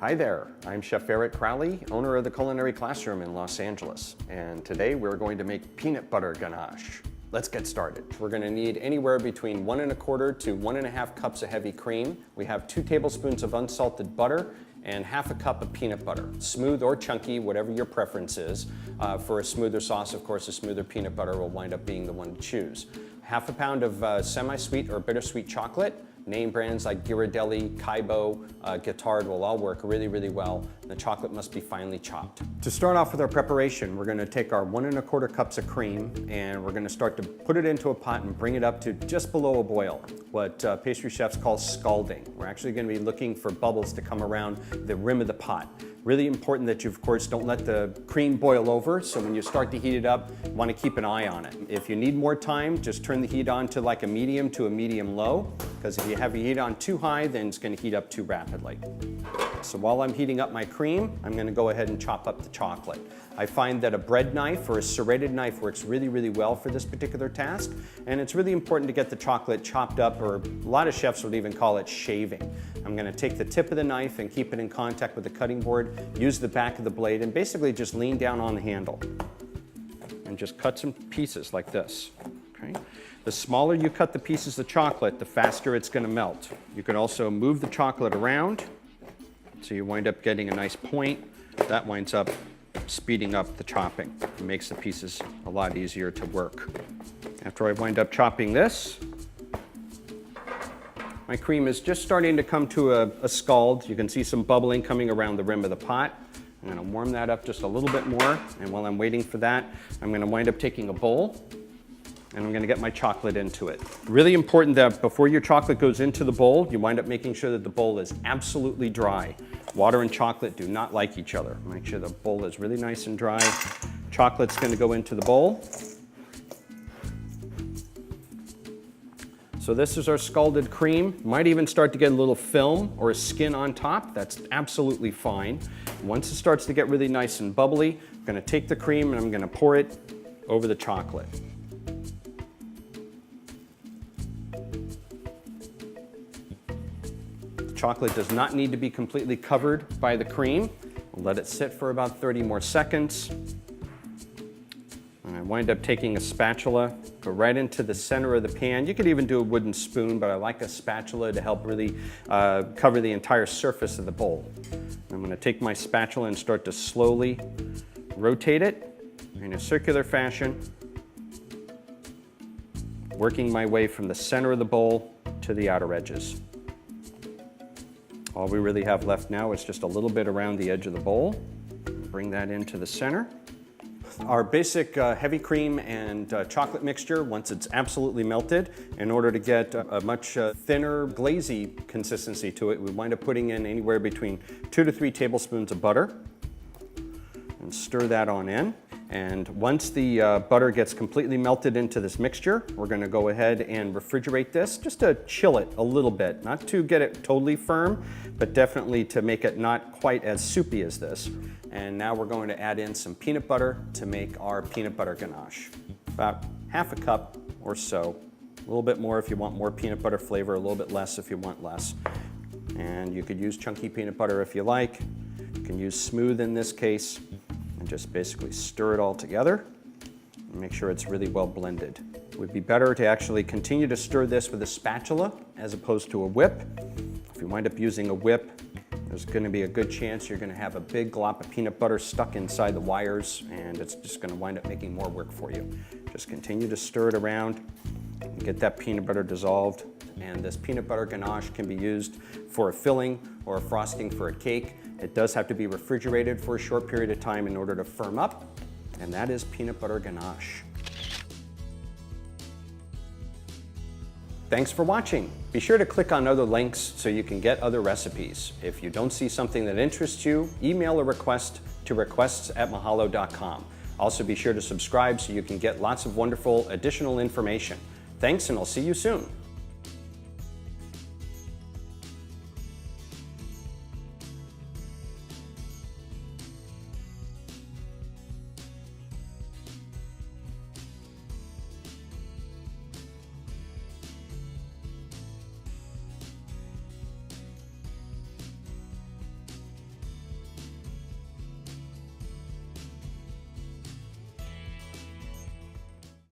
Hi there, I'm Chef Eric Crowley, owner of the Culinary Classroom in Los Angeles, and today we're going to make peanut butter ganache. Let's get started. We're going to need anywhere between 1 1/4 to 1 1/2 cups of heavy cream. We have 2 tablespoons of unsalted butter and 1/2 cup of peanut butter, smooth or chunky, whatever your preference is. For a smoother sauce, of course, a smoother peanut butter will wind up being the one to choose. 1/2 pound of semi-sweet or bittersweet chocolate. Name brands like Ghirardelli, Kaibo, Guittard will all work really, really well. The chocolate must be finely chopped. To start off with our preparation, we're going to take our 1 1/4 cups of cream and we're going to start to put it into a pot and bring it up to just below a boil, what pastry chefs call scalding. We're actually going to be looking for bubbles to come around the rim of the pot. Really important that you, of course, don't let the cream boil over, so when you start to heat it up, you want to keep an eye on it. If you need more time, just turn the heat on to like a medium low, because if you have your heat on too high, then it's going to heat up too rapidly. So while I'm heating up my cream, I'm going to go ahead and chop up the chocolate. I find that a bread knife or a serrated knife works really, really well for this particular task, and it's really important to get the chocolate chopped up, or a lot of chefs would even call it shaving. I'm going to take the tip of the knife and keep it in contact with the cutting board, use the back of the blade, and basically just lean down on the handle and just cut some pieces like this. Okay? The smaller you cut the pieces of chocolate, the faster it's going to melt. You can also move the chocolate around so you wind up getting a nice point. That winds up speeding up the chopping. It makes the pieces a lot easier to work. After I wind up chopping this, my cream is just starting to come to a scald. You can see some bubbling coming around the rim of the pot. I'm going to warm that up just a little bit more, and while I'm waiting for that, I'm going to wind up taking a bowl and I'm going to get my chocolate into it. Really important that before your chocolate goes into the bowl, you wind up making sure that the bowl is absolutely dry. Water and chocolate do not like each other. Make sure the bowl is really nice and dry. Chocolate's going to go into the bowl. So this is our scalded cream. Might even start to get a little film or a skin on top. That's absolutely fine. Once it starts to get really nice and bubbly, I'm going to take the cream and I'm going to pour it over the chocolate. Chocolate does not need to be completely covered by the cream. We'll let it sit for about 30 more seconds. And I wind up taking a spatula, go right into the center of the pan. You could even do a wooden spoon, but I like a spatula to help really cover the entire surface of the bowl. I'm going to take my spatula and start to slowly rotate it in a circular fashion, working my way from the center of the bowl to the outer edges. All we really have left now is just a little bit around the edge of the bowl. Bring that into the center. Our basic heavy cream and chocolate mixture, once it's absolutely melted, in order to get a much thinner, glazy consistency to it, we wind up putting in anywhere between 2 to 3 tablespoons of butter and stir that on in. And once the butter gets completely melted into this mixture, we're going to go ahead and refrigerate this just to chill it a little bit. Not to get it totally firm, but definitely to make it not quite as soupy as this. And now we're going to add in some peanut butter to make our peanut butter ganache. About 1/2 cup or so. A little bit more if you want more peanut butter flavor, a little bit less if you want less. And you could use chunky peanut butter if you like. You can use smooth in this case. And just basically stir it all together and make sure it's really well blended. It would be better to actually continue to stir this with a spatula as opposed to a whip. If you wind up using a whip, there's going to be a good chance you're going to have a big glop of peanut butter stuck inside the wires, and it's just going to wind up making more work for you. Just continue to stir it around and get that peanut butter dissolved. And this peanut butter ganache can be used for a filling or a frosting for a cake. It does have to be refrigerated for a short period of time in order to firm up, and that is peanut butter ganache. Thanks for watching. Be sure to click on other links so you can get other recipes. If you don't see something that interests you, email a request to requests@mahalo.com. Also be sure to subscribe so you can get lots of wonderful additional information. Thanks, and I'll see you soon.